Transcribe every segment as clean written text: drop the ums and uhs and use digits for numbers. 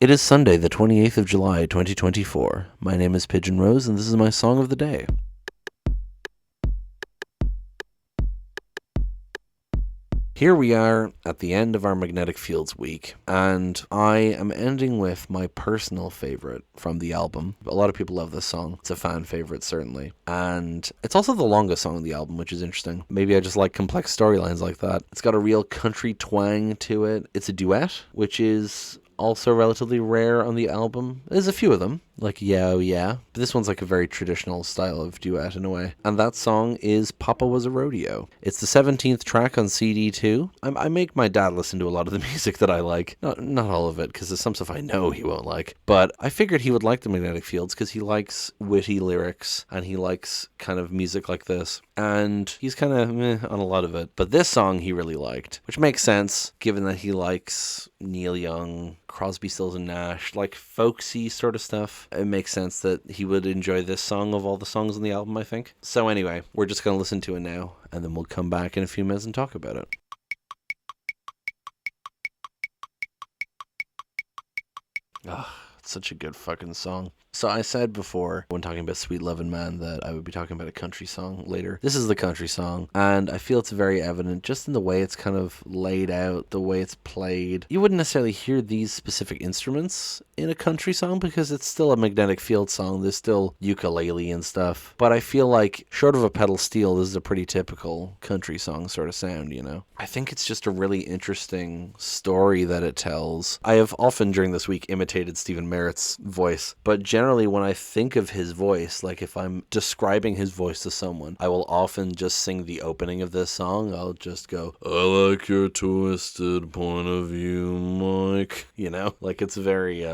It is Sunday, the 28th of July, 2024. My name is Pigeon Rose, and this is my song of the day. Here we are at the end of our Magnetic Fields week, and I am ending with my personal favorite from the album. A lot of people love this song. It's a fan favorite, certainly. And it's also the longest song on the album, which is interesting. Maybe I just like complex storylines like that. It's got a real country twang to it. It's a duet, which is also relatively rare on the album. There's a few of them, like Yeah Oh Yeah, but this one's like a very traditional style of duet in a way. And that song is Papa Was a Rodeo. It's the 17th track on CD 2. I make my dad listen to a lot of the music that I like. Not all of it, because there's some stuff I know he won't like. But I figured he would like the Magnetic Fields because he likes witty lyrics and he likes kind of music like this. And he's kind of meh on a lot of it. But this song he really liked, which makes sense given that he likes Neil Young, Crosby, Stills and Nash, like folksy sort of stuff. It makes sense that he would enjoy this song of all the songs on the album, I think. So anyway, we're just going to listen to it now, and then we'll come back in a few minutes and talk about it. It's such a good fucking song. So I said before, when talking about Sweet Lovin' Man, that I would be talking about a country song later. This is the country song, and I feel it's very evident just in the way it's kind of laid out, the way it's played. You wouldn't necessarily hear these specific instruments in a country song because it's still a Magnetic Field song. There's still ukulele and stuff. But I feel like, short of a pedal steel, this is a pretty typical country song sort of sound, you know? I think it's just a really interesting story that it tells. I have often during this week imitated Stephen Merritt's voice, but generally when I think of his voice, like if I'm describing his voice to someone, I will often just sing the opening of this song. I'll just go, I like your twisted point of view, Mike. You know, like it's very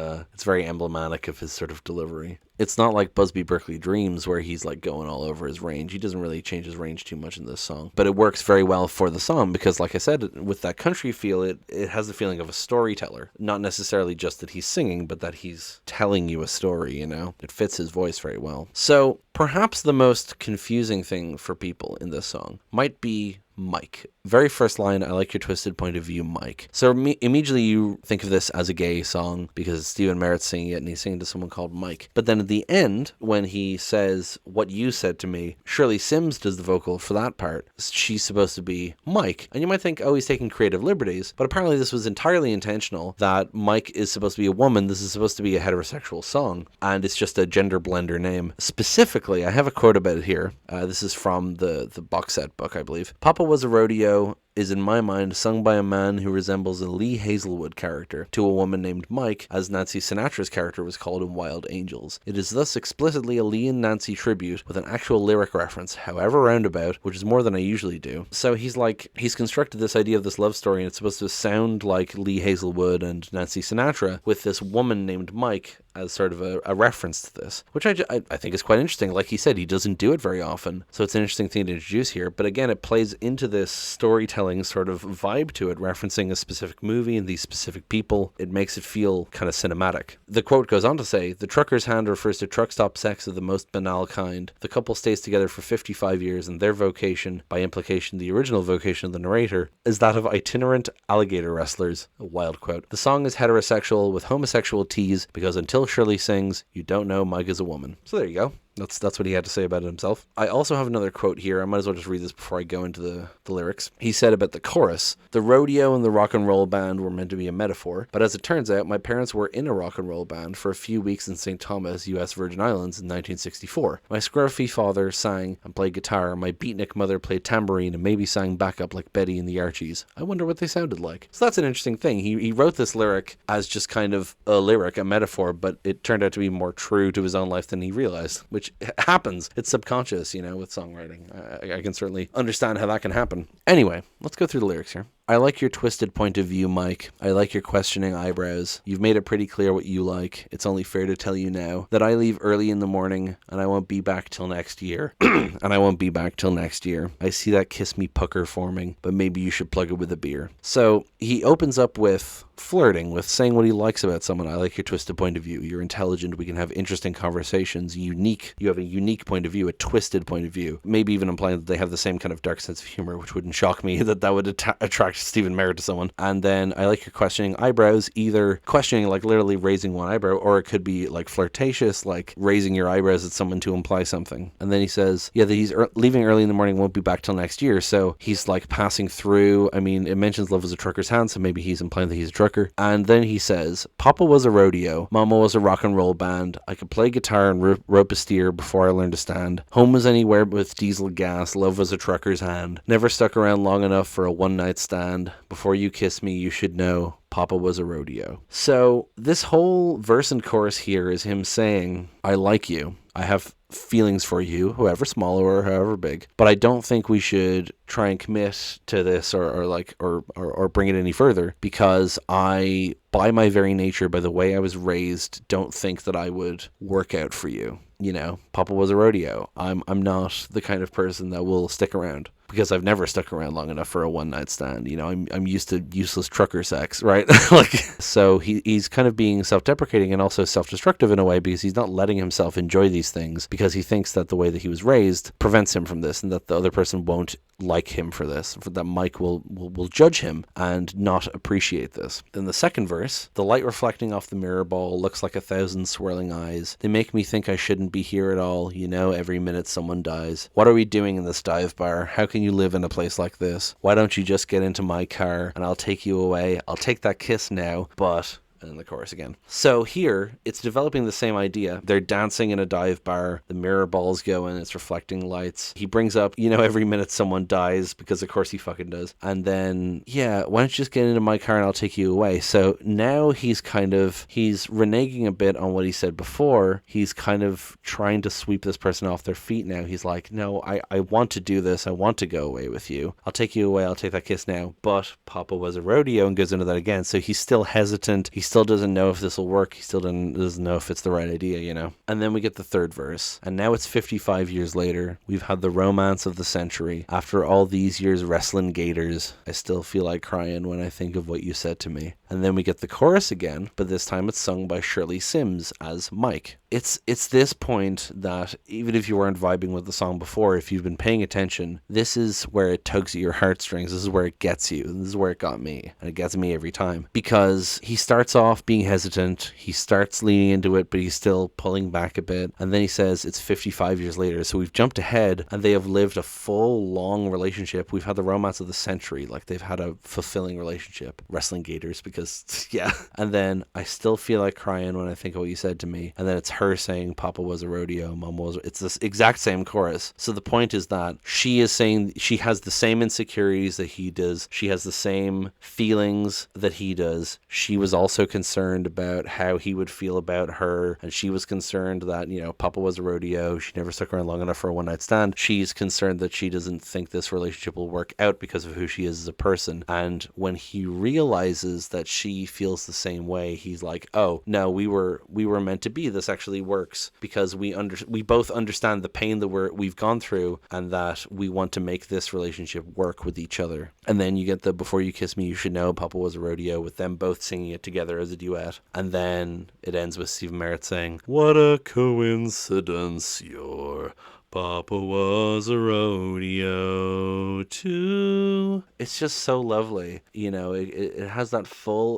emblematic of his sort of delivery. It's not like Busby Berkeley Dreams where he's like going all over his range. He doesn't really change his range too much in this song. But it works very well for the song because, like I said, with that country feel, it has the feeling of a storyteller. Not necessarily just that he's singing, but that he's telling you a story, you know? It fits his voice very well. So perhaps the most confusing thing for people in this song might be Mike. Very first line, I like your twisted point of view, Mike. So immediately you think of this as a gay song because Stephen Merritt's singing it and he's singing to someone called Mike. But then at the end, when he says, what you said to me, Shirley Sims does the vocal for that part. She's supposed to be Mike. And you might think, oh, he's taking creative liberties. But apparently this was entirely intentional, that Mike is supposed to be a woman. This is supposed to be a heterosexual song. And it's just a gender blender name. Specifically, I have a quote about it here. This is from the box set book, I believe. Papa Was a Rodeo is in my mind sung by a man who resembles a Lee Hazelwood character to a woman named Mike, as Nancy Sinatra's character was called in Wild Angels. It is thus explicitly a Lee and Nancy tribute with an actual lyric reference, however roundabout, which is more than I usually do. So he's constructed this idea of this love story and it's supposed to sound like Lee Hazelwood and Nancy Sinatra with this woman named Mike as sort of a reference to this, which I think is quite interesting. Like he said, he doesn't do it very often, so it's an interesting thing to introduce here. But again, it plays into this storytelling sort of vibe to it, referencing a specific movie and these specific people. It makes it feel kind of cinematic. The quote goes on to say, the trucker's hand refers to truck stop sex of the most banal kind. The couple stays together for 55 years and their vocation, by implication the original vocation of the narrator, is that of itinerant alligator wrestlers. A wild quote. The song is heterosexual with homosexual tease because until Shirley sings, you don't know Mike is a woman. So there you go. That's what he had to say about it himself. I also have another quote here. I might as well just read this before I go into the lyrics. He said about the chorus, the rodeo and the rock and roll band were meant to be a metaphor, but as it turns out, my parents were in a rock and roll band for a few weeks in St. Thomas, U.S. Virgin Islands in 1964. My scruffy father sang and played guitar. My beatnik mother played tambourine and maybe sang backup like Betty and the Archies. I wonder what they sounded like. So that's an interesting thing. He wrote this lyric as just kind of a lyric, a metaphor, but it turned out to be more true to his own life than he realized, which happens. It's subconscious, you know, with songwriting. I can certainly understand how that can happen. Anyway, let's go through the lyrics here. I like your twisted point of view, Mike. I like your questioning eyebrows. You've made it pretty clear what you like. It's only fair to tell you now that I leave early in the morning and I won't be back till next year. And I won't be back till next year. I see that kiss me pucker forming, but maybe you should plug it with a beer. So he opens up with flirting, with saying what he likes about someone. I like your twisted point of view. You're intelligent. We can have interesting conversations. Unique. You have a unique point of view, a twisted point of view. Maybe even implying that they have the same kind of dark sense of humor, which wouldn't shock me that would attract Stephen Merritt to someone. And then I like your questioning eyebrows, either questioning like literally raising one eyebrow, or it could be like flirtatious, like raising your eyebrows at someone to imply something. And then he says, yeah, that he's leaving early in the morning, won't be back till next year. So he's like passing through. I mean, it mentions love was a trucker's hand, so maybe he's implying that he's a trucker. And then he says, Papa was a rodeo, Mama was a rock and roll band. I could play guitar and rope a steer before I learned to stand. Home was anywhere with diesel gas, love was a trucker's hand. Never stuck around long enough for a one night stand. Before you kiss me, you should know Papa was a rodeo. So this whole verse and chorus here is him saying, I like you. I have feelings for you, however small or however big, but I don't think we should try and commit to this or bring it any further, because I, by my very nature, by the way I was raised, don't think that I would work out for you. You know, Papa was a rodeo. I'm not the kind of person that will stick around, because I've never stuck around long enough for a one night stand. You know, I'm used to useless trucker sex, right? Like, so he's kind of being self-deprecating and also self-destructive in a way, because he's not letting himself enjoy these things, because he thinks that the way that he was raised prevents him from this, and that the other person won't like him for this, that Mike will judge him and not appreciate this. Then the second verse, the light reflecting off the mirror ball looks like 1,000 swirling eyes. They make me think I shouldn't be here at all. You know, every minute someone dies. What are we doing in this dive bar? How can you live in a place like this? Why don't you just get into my car and I'll take you away? I'll take that kiss now, but... and in the chorus again. So here, it's developing the same idea. They're dancing in a dive bar. The mirror ball's going. It's reflecting lights. He brings up, you know, every minute someone dies, because of course he fucking does. And then, yeah, why don't you just get into my car and I'll take you away? So now he's reneging a bit on what he said before. He's kind of trying to sweep this person off their feet now. He's like, no, I want to do this. I want to go away with you. I'll take you away. I'll take that kiss now. But Papa was a rodeo, and goes into that again. So he's still hesitant. He still doesn't know if this will work. He still doesn't know if it's the right idea, you know. And then we get the third verse. And now it's 55 years later. We've had the romance of the century. After all these years wrestling gators, I still feel like crying when I think of what you said to me. And then we get the chorus again, but this time it's sung by Shirley Sims as Mike. It's this point that, even if you weren't vibing with the song before, if you've been paying attention, this is where it tugs at your heartstrings. This is where it gets you. This is where it got me. And it gets me every time. Because he starts off being hesitant. He starts leaning into it, but he's still pulling back a bit. And then he says it's 55 years later. So we've jumped ahead, and they have lived a full, long relationship. We've had the romance of the century. Like, they've had a fulfilling relationship. Wrestling gators, because, yeah. And then, I still feel like crying when I think of what you said to me. And then it's her saying Papa was a rodeo, Mama was... It's this exact same chorus. So the point is that she is saying she has the same insecurities that he does. She has the same feelings that he does. She was also concerned about how he would feel about her, and she was concerned that, you know, Papa was a rodeo. She never stuck around long enough for a one-night stand. She's concerned that she doesn't think this relationship will work out because of who she is as a person. And when he realizes that she feels the same way, he's like, oh, no, we were meant to be. This actually works, because we both understand the pain that we've gone through, and that we want to make this relationship work with each other. And then you get the before you kiss me, you should know Papa was a rodeo, with them both singing it together as a duet. And then it ends with Stephen Merritt saying, what a coincidence, your Papa was a rodeo too. It's just so lovely. You know, it has that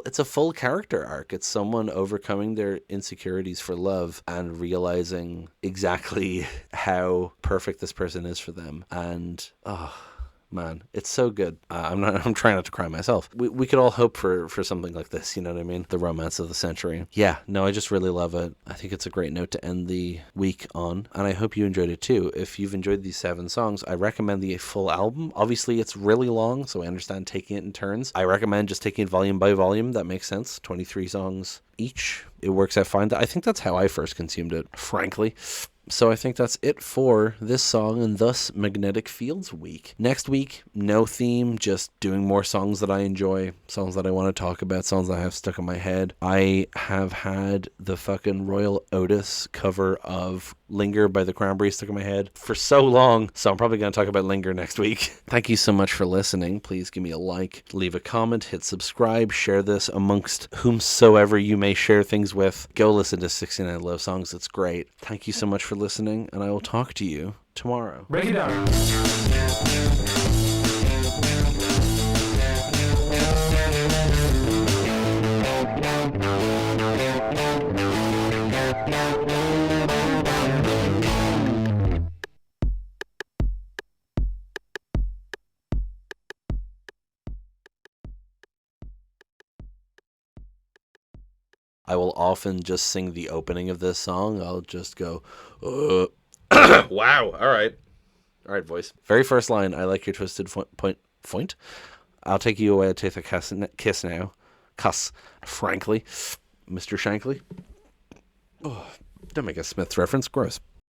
it's a full character arc. It's someone overcoming their insecurities for love and realizing exactly how perfect this person is for them. And, man, it's so good. I'm trying not to cry myself. We could all hope for something like this, you know what I mean? The romance of the century. Yeah, no, I just really love it. I think it's a great note to end the week on, and I hope you enjoyed it too. If you've enjoyed these 7 songs, I recommend the full album. Obviously, it's really long, so I understand taking it in turns. I recommend just taking it volume by volume. That makes sense. 23 songs each. It works out fine. I think that's how I first consumed it, frankly. So I think that's it for this song and thus Magnetic Fields week. Next week, no theme, just doing more songs that I enjoy, songs that I want to talk about, songs that I have stuck in my head. I have had the fucking Royal Otis cover of Linger by the Cranberries stuck in my head for so long, so I'm probably going to talk about Linger next week. Thank you so much for listening. Please give me a like, leave a comment, hit subscribe, share this amongst whomsoever you may share things with. Go listen to 69 Love Songs. It's great. Thank you so much for listening, and I will talk to you tomorrow. Break it down. I will often just sing the opening of this song. I'll just go, wow, all right. All right, voice. Very first line, I like your twisted point. I'll take you away, I'll take a kiss now. Cuss, frankly. Mr. Shankly. Oh, don't make a Smiths reference, gross.